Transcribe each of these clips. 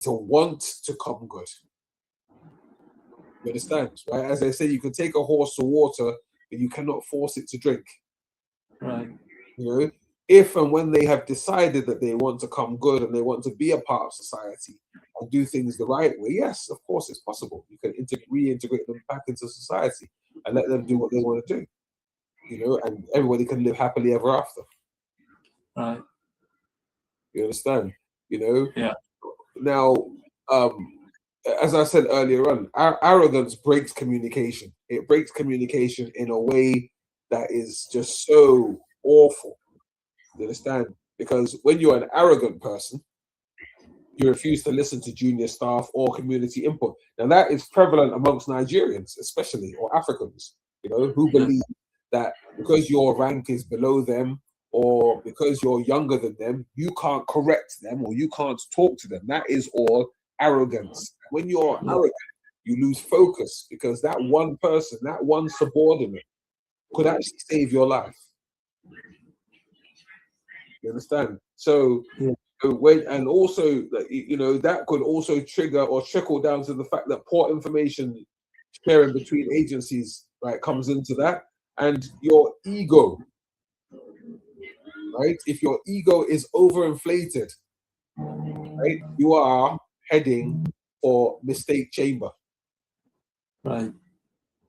to want to come good. You understand, right? As I say, you can take a horse to water, but you cannot force it to drink. Right. You know, if and when they have decided that they want to come good and they want to be a part of society and do things the right way, yes, of course, it's possible. You can reintegrate them back into society and let them do what they want to do. You know, and everybody can live happily ever after. Right. You understand? You know. Yeah. Now, as I said earlier on, arrogance breaks communication. It breaks communication in a way that is just so awful. You understand? Because when you're an arrogant person, you refuse to listen to junior staff or community input. Now that is prevalent amongst Nigerians, especially, or Africans, you know, who believe that because your rank is below them or because you're younger than them, you can't correct them or you can't talk to them. That is all arrogance. When you're arrogant, you lose focus because that one person, that one subordinate could actually save your life. You understand? So when, and also, you know, that could also trigger or trickle down to the fact that poor information sharing between agencies, right, comes into that, and your ego, right? If your ego is overinflated, right, you are heading for mistake chamber. Right.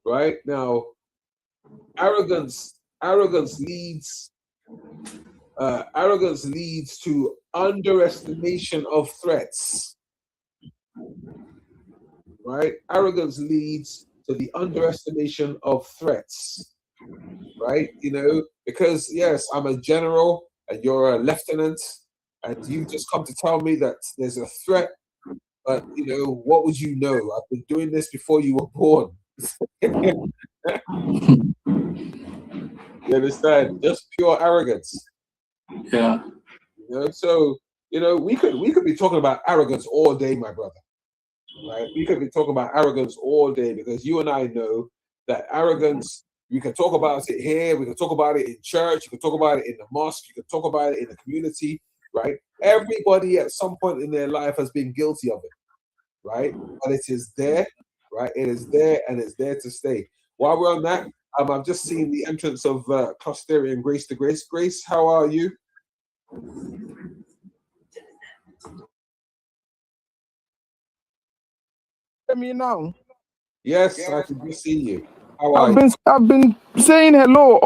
Right now, arrogance leads to underestimation of threats. Right? Arrogance leads to the underestimation of threats. Right? You know, because yes, I'm a general and you're a lieutenant, and you just come to tell me that there's a threat. But you know, what would you know? I've been doing this before you were born. You understand? Just pure arrogance. Yeah. You know, so you know, we could be talking about arrogance all day, my brother. Right? We could be talking about arrogance all day because you and I know that arrogance. We can talk about it here. We can talk about it in church. You can talk about it in the mosque. You can talk about it in the community. Right? Everybody at some point in their life has been guilty of it. Right? But it is there. Right? It is there and it's there to stay. While we're on that, I've just seen the entrance of Cluster and Grace to Grace. Grace, how are you? Hear me now? Yes, I can just see you. How are you? I've been saying hello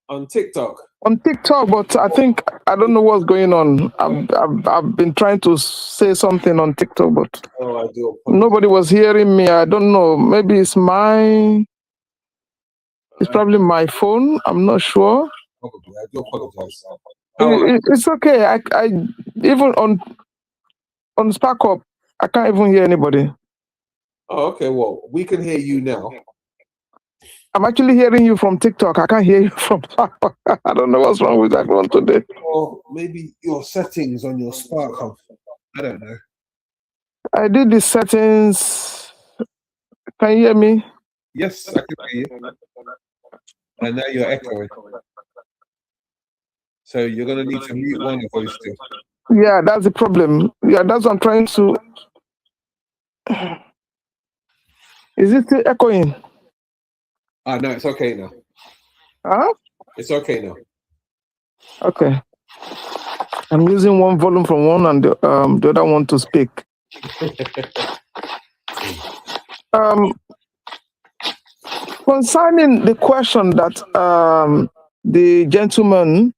On TikTok. on TikTok, but I think I don't know what's going on. I've been trying to say something on TikTok, but Oh, I do apologize. nobody was hearing me. I don't know. Maybe it's probably my phone. I'm not sure. Probably. I do apologize. How are you? It's okay. I even on Spark Up, I can't even hear anybody. Oh, okay. Well, we can hear you now. I'm actually hearing you from TikTok. I can't hear you from Spark Up. I don't know what's wrong with that one today. Or maybe your settings on your Spark Hub. I don't know. I did the settings. Can you hear me? Yes, I can hear you. And now you're echoing. So you're gonna need to mute one of those two. Yeah, that's the problem. Yeah, that's what I'm trying to. Is it still echoing? No, it's okay now. Huh? It's okay now. Okay. I'm using one volume from one and the other one to speak. Concerning the question that the gentleman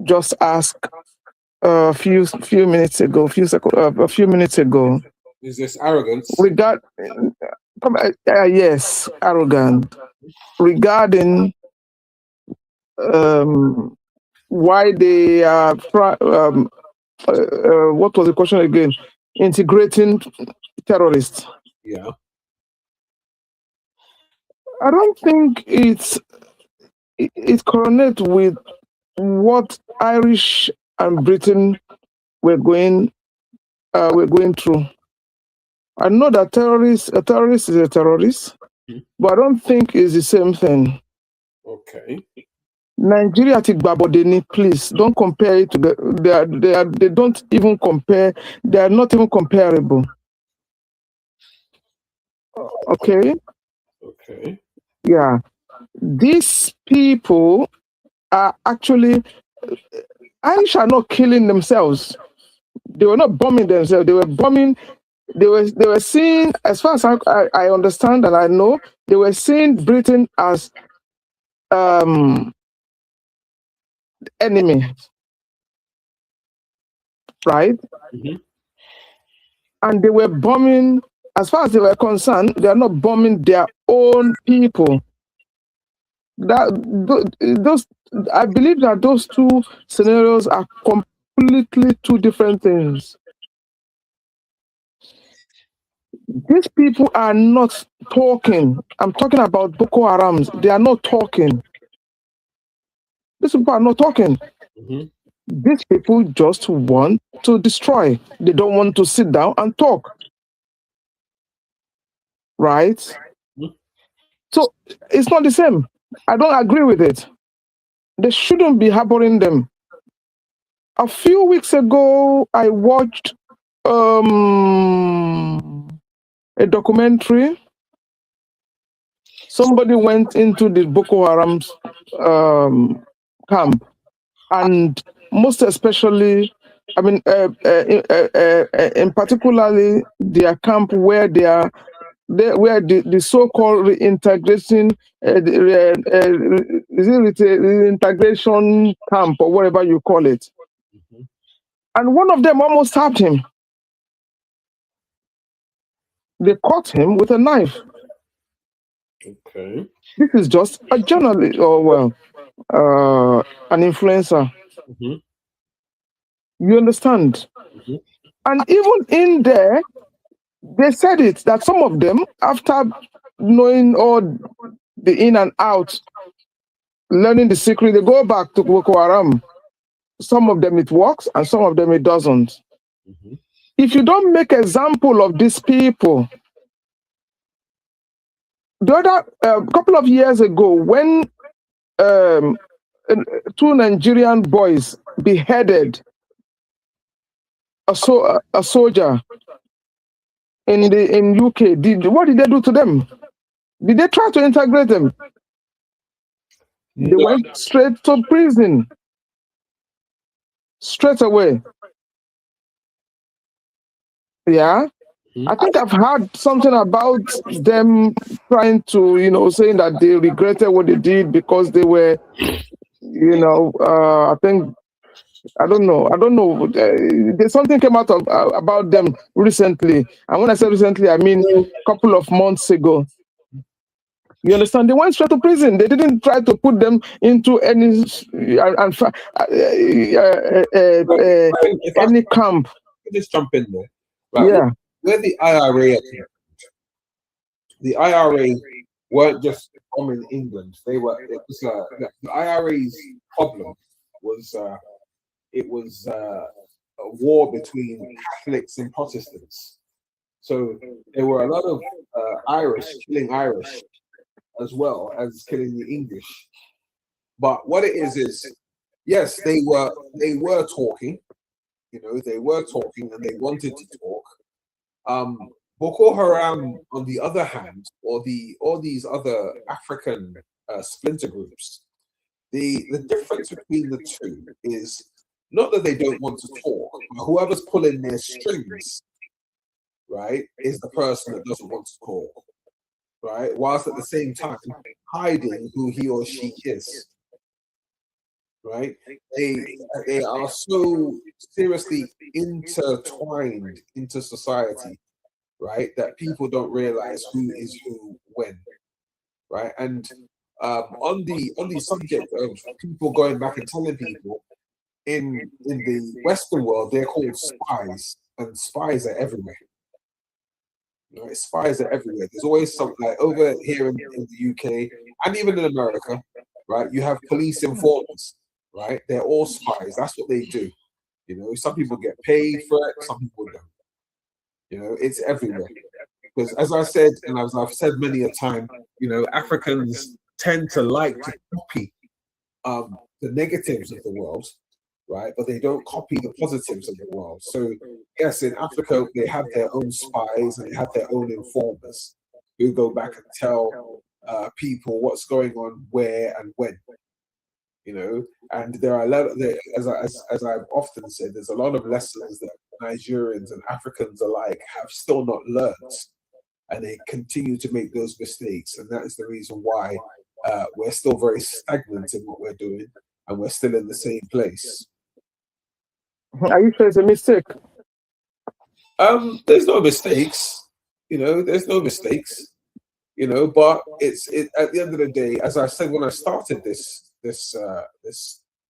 just asked a few minutes ago, a few minutes ago. Is this arrogance? Yes, arrogant. Regarding why they are what was the question again? Integrating terrorists. Yeah. I don't think it correlates with what Irish and Britain were going through. I know that a terrorist is a terrorist, but I don't think it's the same thing. Okay. Nigeria ti Gbabodeni, please don't compare it to they don't even compare. They are not even comparable. Okay. Okay. Yeah. These people are actually Irish are not killing themselves. They were not bombing themselves. They were bombing. They were seeing, as far as I understand and I know, they were seeing Britain as enemy, right? Mhm. And they were bombing. As far as they were concerned, they are not bombing their own people. Those, I believe that those two scenarios are completely two different things. These people are not talking. I'm talking about Boko Harams. They are not talking. These people are not talking. Mhm. These people just want to destroy. They don't want to sit down and talk. Right? Mhm. So it's not the same. I don't agree with it. They shouldn't be harboring them. A few weeks ago, I watched a documentary. Somebody went into the Boko Haram's camp, and most especially, I mean, in particularly their camp where they are, where the so-called reintegration, is it reintegration camp or whatever you call it, Mhm. and one of them almost stabbed him. They caught him with a knife. Okay. This is just a journalist, or well, an influencer. Mhm. You understand? Mhm. And even in there, they said it that some of them, after knowing all the in and out, learning the secret, they go back to Boko Haram. Some of them it works, and some of them it doesn't. Mhm. If you don't make example of these people, the other couple of years ago, when um, two Nigerian boys beheaded a soldier in UK, what did they do to them? Did they try to integrate them? They No. went straight to prison, straight away. Yeah. Mhm. I think I've heard something about them trying to, saying that they regretted what they did because they were, I think, I don't know. There's something came out of about them recently. And when I say recently, I mean a couple of months ago. You understand? They went straight to prison. They didn't try to put them into If I any camp. could just jump in there, right? Yeah. Where the IRA, the IRA weren't just bombing England. They were. It was the IRA's problem was it was a war between Catholics and Protestants. So there were a lot of Irish killing Irish as well as killing the English. But what it is yes, they were talking. You know, they were talking and they wanted to talk. Boko Haram, on the other hand, or all these other African splinter groups, the difference between the two is not that they don't want to talk, but whoever's pulling their strings, right, is the person that doesn't want to talk, right, whilst at the same time hiding who he or she is, right? They are so seriously intertwined into society, right, that people don't realize who is who when, right? And on the subject of people going back and telling people in the Western world, they're called spies, and spies are everywhere. Right? Spies are everywhere. There's always something like over here in the UK and even in America, right? You have police informers, right? They're all spies. That's what they do. You know, some people get paid for it, some people don't. You know, it's everywhere. Because as I said, and as I've said many a time, you know, Africans tend to like to copy the negatives of the world, right? But they don't copy the positives of the world. So yes, in Africa they have their own spies and they have their own informers who go back and tell people what's going on where and when. And there are a lot of, as I've often said, there's a lot of lessons that Nigerians and Africans alike have still not learned, and they continue to make those mistakes, and that is the reason why we're still very stagnant in what we're doing, and we're still in the same place. Are you sure it's a mistake? There's no mistakes, there's no mistakes, but it's at the end of the day, as I said when I started this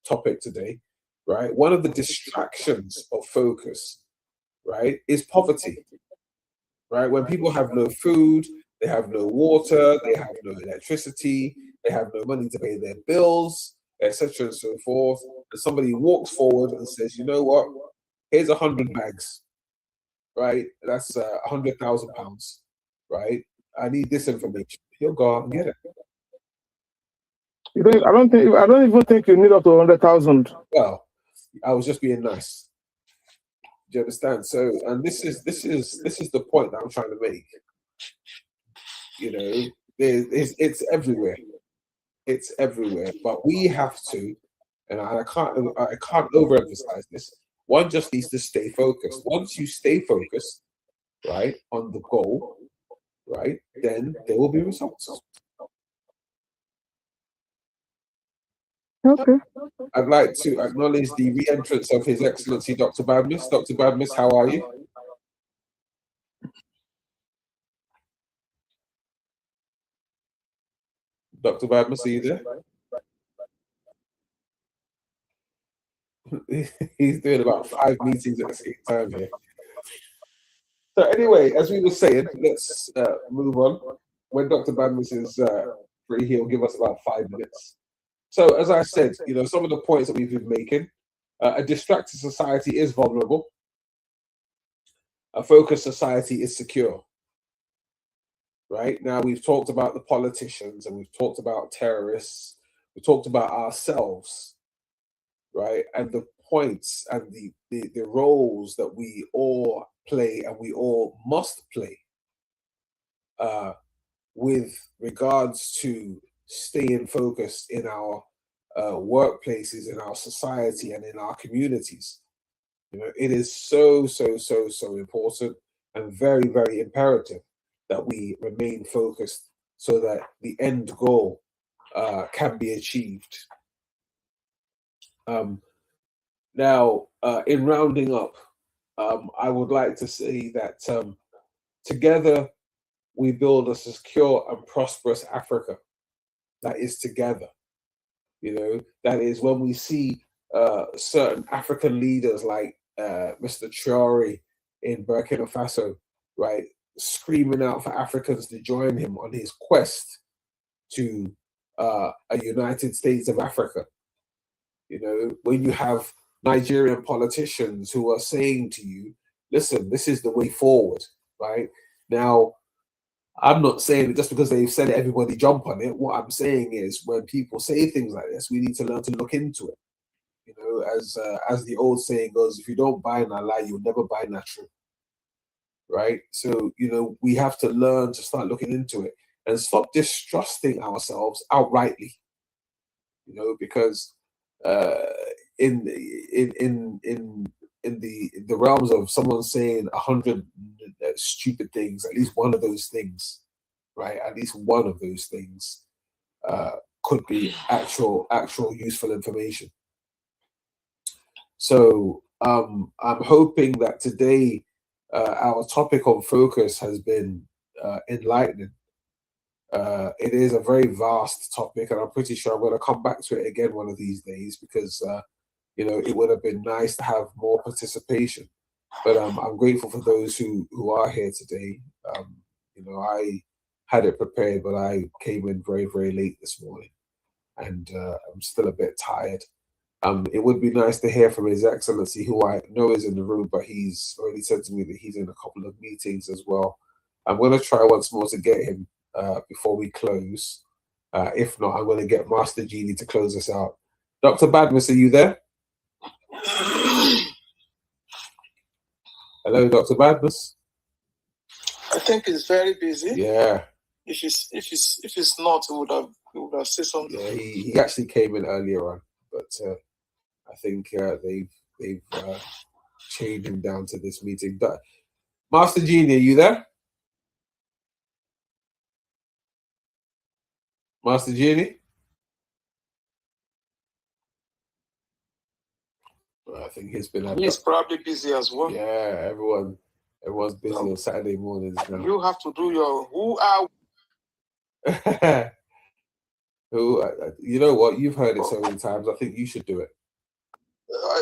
topic today, right? One of the distractions of focus, right, is poverty, right? When people have no food, they have no water, they have no electricity, they have no money to pay their bills, etc. and so forth, and somebody walks forward and says, you know what, here's 100 bags, right? That's 100,000 pounds, right? I need this information. He'll go out and get it. I don't even think you need up to 100,000. Well, I was just being nice. Do you understand? So, and this is the point that I'm trying to make. It's everywhere. It's everywhere. But we have to, and I can't overemphasize this. One just needs to stay focused. Once you stay focused, right, on the goal, right, then there will be results. Okay. I'd like to acknowledge the re-entrance of His Excellency Dr. Badmus. Dr. Badmus, how are you? Dr. Badmus, are you there? He's doing about 5 meetings at the same time here. So anyway, as we were saying, let's move on. When Dr. Badmus is free, he'll give us about 5 minutes. So as I said, some of the points that we've been making, a distracted society is vulnerable. A focused society is secure. Right? Now we've talked about the politicians and we've talked about terrorists. We talked about ourselves, right? And the points and the roles that we all play and we all must play with regards to staying focused in our workplaces, in our society, and in our communities. It is so important and very, very imperative that we remain focused so that the end goal can be achieved. Now, in rounding up, I would like to say that together we build a secure and prosperous Africa that is together. That is when we see certain African leaders like Mr. Traore in Burkina Faso, right, screaming out for Africans to join him on his quest to a United States of Africa. When you have Nigerian politicians who are saying to you, listen, this is the way forward, right? Now, I'm not saying that just because they've said it, everybody jump on it. What I'm saying is when people say things like this, we need to learn to look into it. As the old saying goes, if you don't buy Nala, you'll never buy natural. Right? So, we have to learn to start looking into it and stop distrusting ourselves outrightly. Because in the realms of someone saying 100 stupid things, at least one of those things, right? At least one of those things could be actual useful information. So I'm hoping that today our topic on focus has been enlightening. It is a very vast topic, and I'm pretty sure I'm going to come back to it again one of these days because it would have been nice to have more participation. But I'm grateful for those who are here today. I had it prepared, but I came in very, very late this morning, and I'm still a bit tired. It would be nice to hear from His Excellency, who I know is in the room, but he's already said to me that he's in a couple of meetings as well. I'm going to try once more to get him before we close. If not, I'm going to get Master Genie to close us out. Dr. Badmus, are you there? Hello, Dr. Badmus. I think he's very busy. Yeah. If he's not, he would have said something. Yeah, he actually came in earlier on, but I think they've chained him down to this meeting. But Master Genie, are you there? Master Genie? I think he's been. He's probably busy as well. Yeah, everyone's busy on Saturday mornings now. You have to do your who are. Who? You know what? You've heard it so many times. I think you should do it.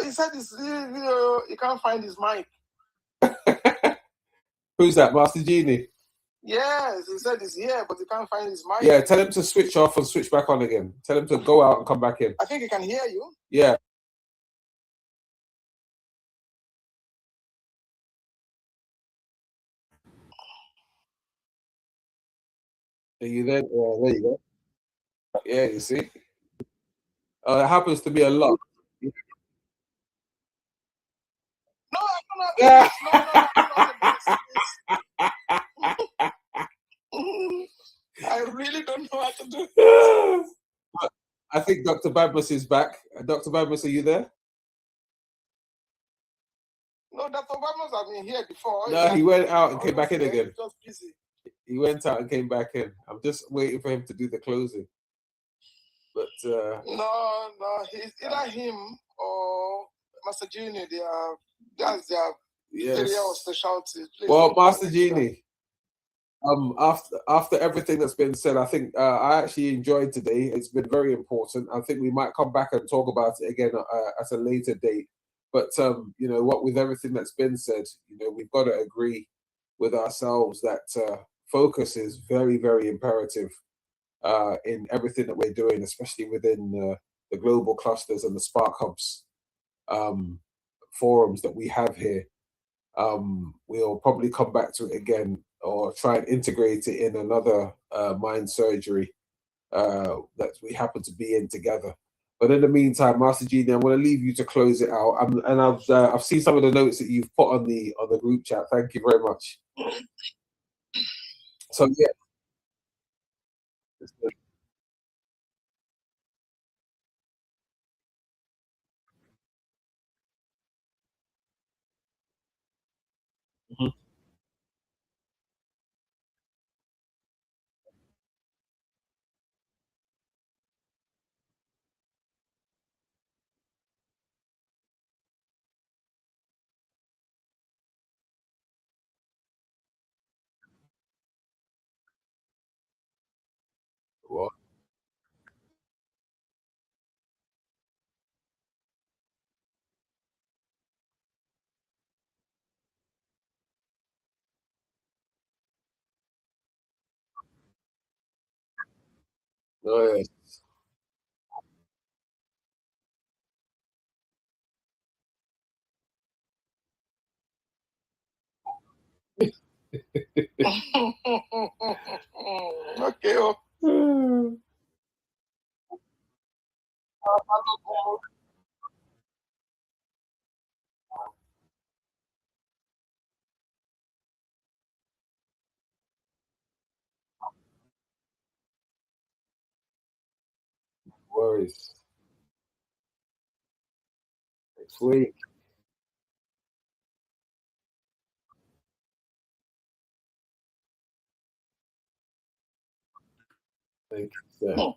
He said he can't find his mic. Who's that, Master Genie? Yes, he said he's here, but he can't find his mic. Yeah, tell him to switch off and switch back on again. Tell him to go out and come back in. I think he can hear you. Yeah. Are you there? Yeah, there you go. Yeah, you see? It happens to me a lot. No, I really don't know what to do. I think Dr. Babus is back. Dr. Babus, are you there? No, Dr. Babus has been here before. No, he went out and came back in again. Just busy. He went out and came back in. I'm just waiting for him to do the closing. But no, he's either him or Master Genie. That's their area of specialty. Please, well, Master Genie, after everything that's been said, I think I actually enjoyed today. It's been very important. I think we might come back and talk about it again at a later date. But you know what, with everything that's been said, you know, we've got to agree with ourselves that focus is very, very imperative in everything that we're doing, especially within the global clusters and the Spark Hubs forums that we have here. We'll probably come back to it again or try and integrate it in another mind surgery that we happen to be in together. But in the meantime, Master Genie, I'm going to leave you to close it out. And I've seen some of the notes that you've put on the group chat. Thank you very much. So yeah. Mhm. Well, oh, yes. Okay. Worries. Next week. Thank you, sir.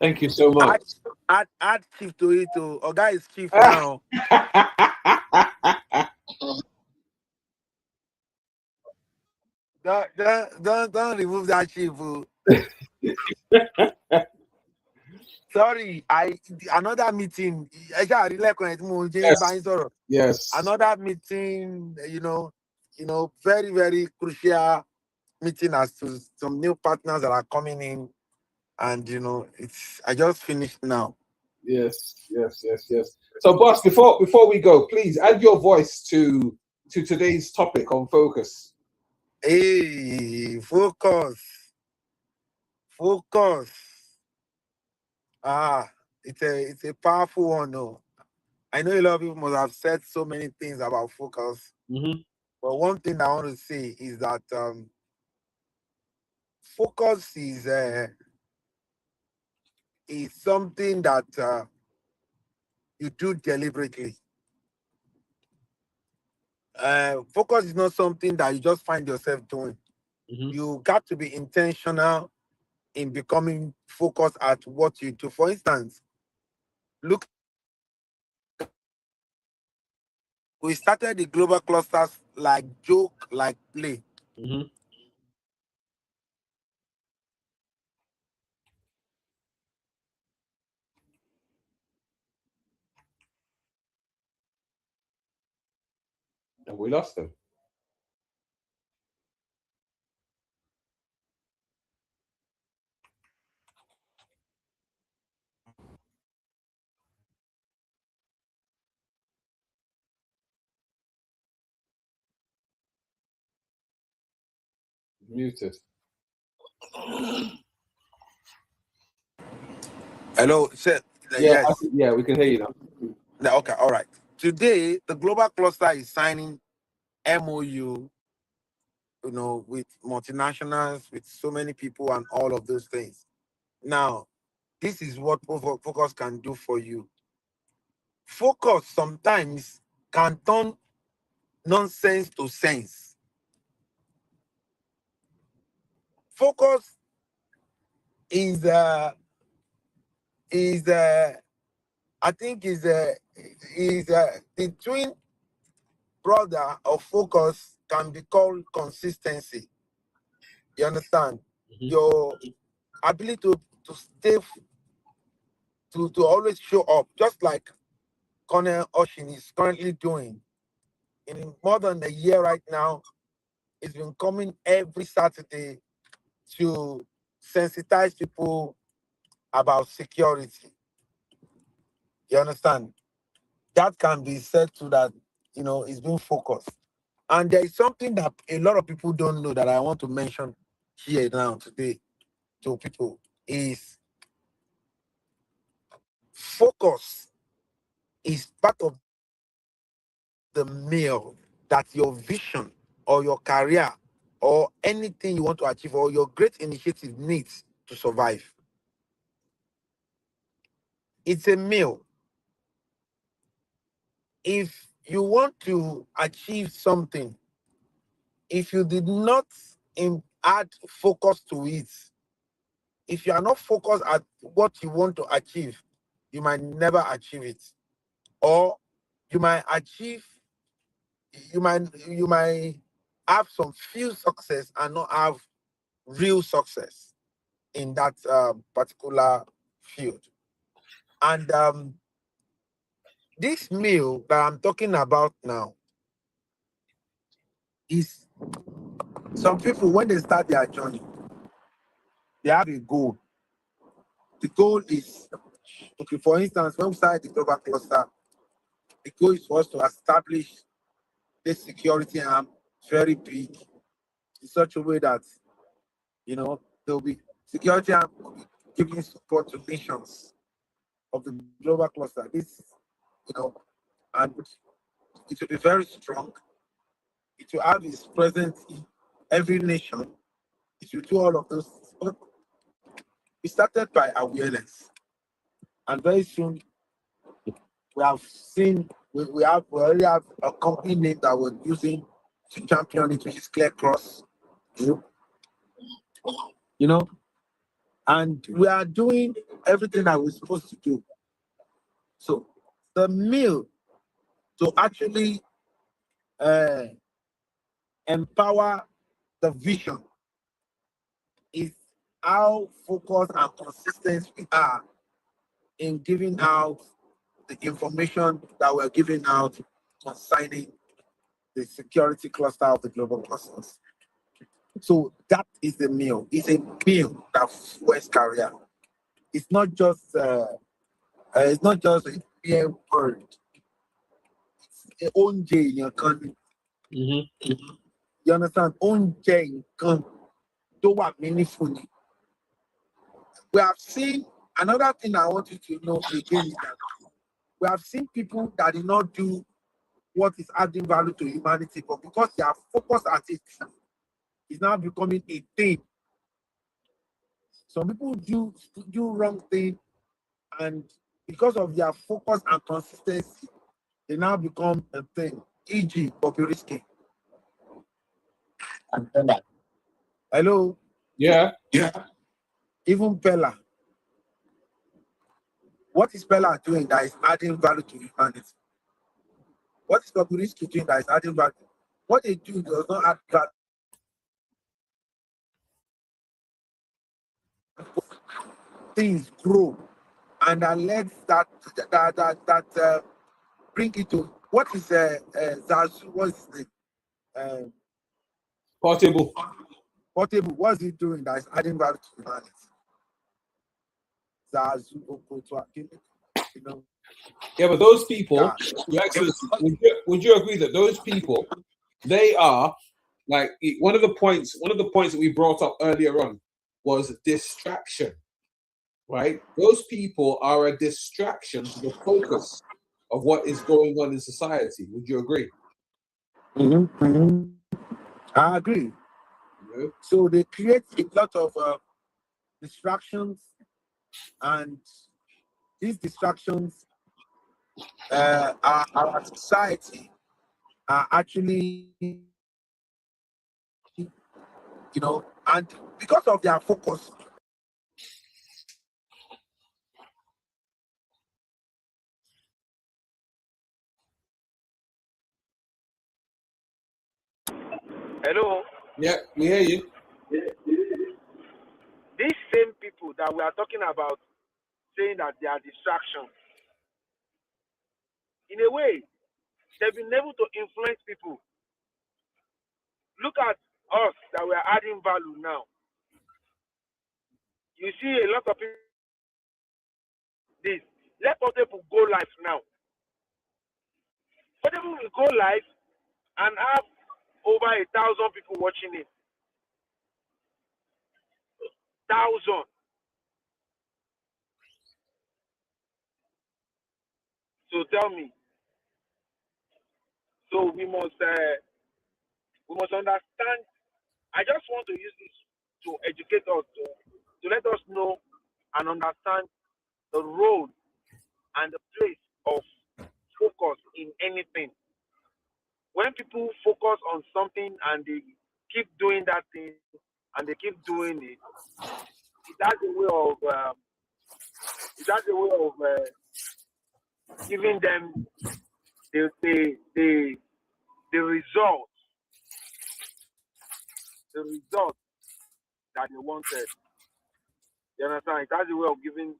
Thank you so much. Add chief to it. Or guy is chief now. Don't remove that chief. Sorry, another meeting. Yes. Yes. Another meeting. Very very crucial meeting as to some new partners that are coming in, and I just finished now. Yes. So, boss, before we go, please add your voice to today's topic on focus. Hey, focus. It's a powerful one. No, I know a lot of people must have said so many things about focus, but one thing I want to say is that focus is something that you do deliberately. Focus is not something that you just find yourself doing. You got to be intentional in becoming focused at what you do. For instance, look, we started the global clusters like joke, like play. And we lost them. Muted. Hello, Yeah, yes. we can hear you now. Okay, all right. Today, the global cluster is signing MOU, with multinationals, with so many people, and all of those things. Now, this is what focus can do for you. Focus sometimes can turn nonsense to sense. Focus is I think is the twin brother of focus can be called consistency. You understand? Your ability to stay to always show up, just like Colonel Oshin is currently doing. In more than a year right now, he's been coming every Saturday to sensitize people about security. You understand? That can be said to that, it's being focused. And there is something that a lot of people don't know that I want to mention here now today to people is focus is part of the meal that your vision or your career or anything you want to achieve or your great initiative needs to survive. It's a meal. If you want to achieve something, if you did not add focus to it, if you are not focused at what you want to achieve, you might never achieve it. Or you might achieve, you might have some few success and not have real success in that particular field. And this meal that I'm talking about now is some people, when they start their journey, they have a goal. The goal is, okay, for instance, when we started the global cluster, the goal is for us to establish this security arm very big in such a way that, there'll be security arm will be giving support to nations of the global cluster. This, and it will be very strong. It will have its presence in every nation. It will do all of those. But we started by awareness. And very soon we have seen we already have a company name that we're using to champion it, which is Clear Cross Group. you know, and we are doing everything that we're supposed to do. So the meal to actually empower the vision is how focused and consistent we are in giving out the information that we're giving out concerning the security cluster of the global clusters. So that is the meal. It's a meal that fuels career. It's not just a mere word. It's a own in your country. Mm-hmm. You understand? Own in country. Do what meaningful. We have seen another thing I want you to know again is that we have seen people that did not do what is adding value to humanity, but because they are focused at it, it's now becoming a thing. Some people do wrong thing, and because of their focus and consistency, they now become a thing. E.g., Bobrisky. Hello? Yeah. Even Pella. What is Pella doing that is adding value to humanity? What is Bobrisky doing that is adding value? What they do does not add value. Things grow, and that lets that bring it to what is Zazu? What's his name? Portable. Portable. What's he doing that is adding value to humanity? Zazu, you know. Yeah, but those people, Your Excellency, would you agree that those people, they are like one of the points that we brought up earlier on was distraction, right? Those people are a distraction to the focus of what is going on in society. Would you agree? I agree. Yeah. So they create a lot of distractions, and these distractions our society are actually, and because of their focus. Hello? Yeah, we hear you. These same people that we are talking about saying that they are distractions, in a way, they've been able to influence people. Look at us that we are adding value now. You see a lot of people. This let Portable go live now. Portable will go live and have over 1,000 people watching it. 1,000. So tell me. So we must understand. I just want to use this to educate us, to let us know and understand the role and the place of focus in anything. When people focus on something and they keep doing that thing and they keep doing it, that's a way of giving them the result that they wanted. You understand? That's a way of giving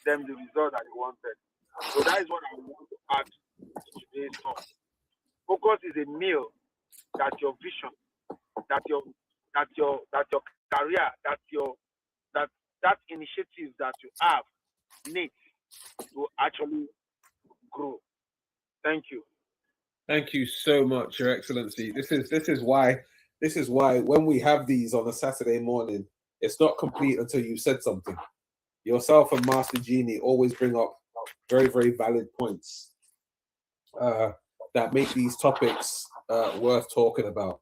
them the result that they wanted. So that is what I want to add to today's talk. Focus is a meal that your vision, that your career, that initiative that you have needs to actually grow. Thank you. Thank you so much, Your Excellency. This is why when we have these on a Saturday morning, it's not complete until you've said something. Yourself and Master Genie always bring up very, very valid points that make these topics worth talking about.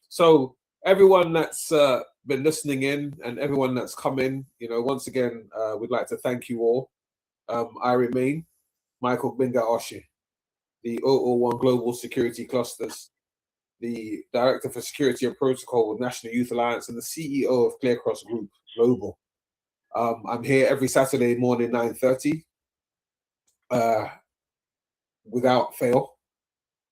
So everyone that's been listening in and everyone that's come in, once again, we'd like to thank you all. I remain Michael Gbenga Oshin, the 001 Global Security Clusters, the Director for Security and Protocol with National Youth Alliance, and the CEO of Clear Cross Group. global. I'm here every Saturday morning, 9:30, without fail,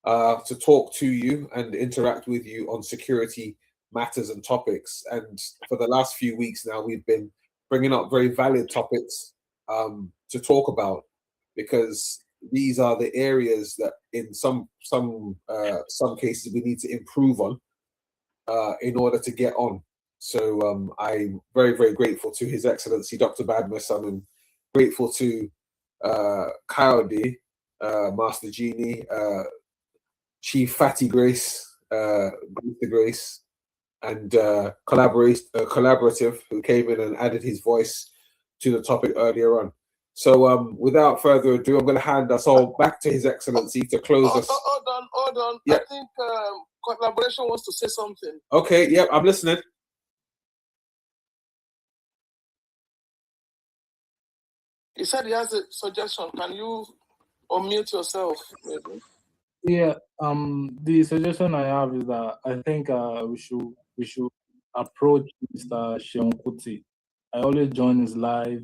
to talk to you and interact with you on security matters and topics. And for the last few weeks now, we've been bringing up very valid topics to talk about, because these are the areas that in some cases we need to improve on in order to get on. So I'm very, very grateful to His Excellency Dr. Badmus. I'm grateful to Coyote, Master Genie, Chief Fatty Grace, the Grace, and Collaborative, who came in and added his voice to the topic earlier on. So without further ado, I'm going to hand us all back to His Excellency to close us. Hold on. Yeah. I think Collaboration wants to say something. Okay, yep, I'm listening. He said he has a suggestion. Can you unmute yourself, maybe? Yeah. The suggestion I have is that I think we should approach Mr. Sheon Kuti. I always join his live.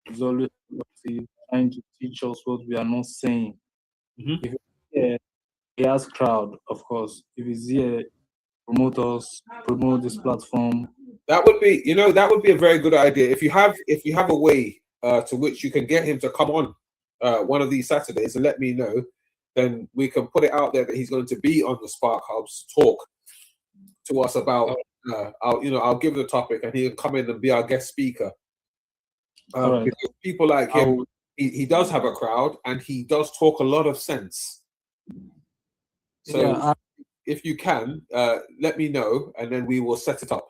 He's always trying to teach us what we are not saying. Mm-hmm. If he's here, he has crowd, of course. If he's here, promote this platform. That would be, that would be a very good idea. If you have a way to which you can get him to come on one of these Saturdays and let me know, then we can put it out there that he's going to be on the Spark Hubs to talk to us about. I'll give the topic and he'll come in and be our guest speaker. Right. Because people like him, he does have a crowd and he does talk a lot of sense. So Yeah, if you can, let me know and then we will set it up.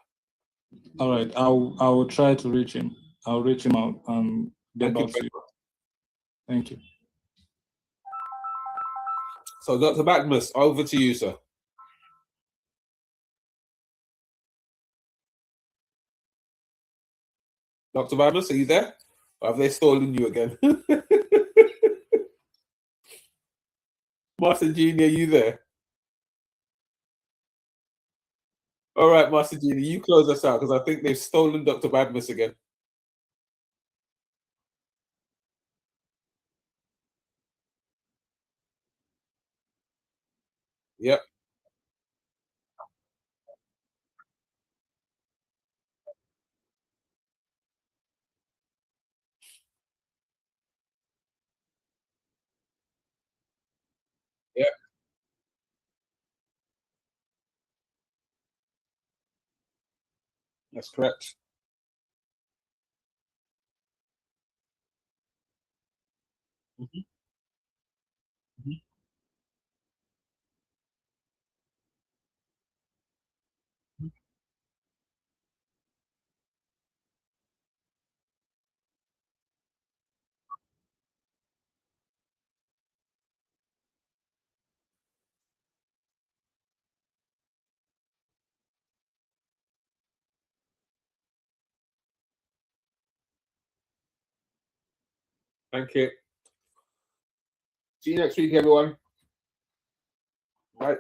All right, I will try to reach him. I'll reach him out and get back to you. Thank you. So, Dr. Badmus, over to you, sir. Dr. Badmus, are you there? Or have they stolen you again? Master Junior, are you there? All right, Master Junior, you close us out because I think they've stolen Dr. Badmus again. Yep. Yep. That's correct. Mm-hmm. Mm-hmm. Thank you. See you next week, everyone. Bye.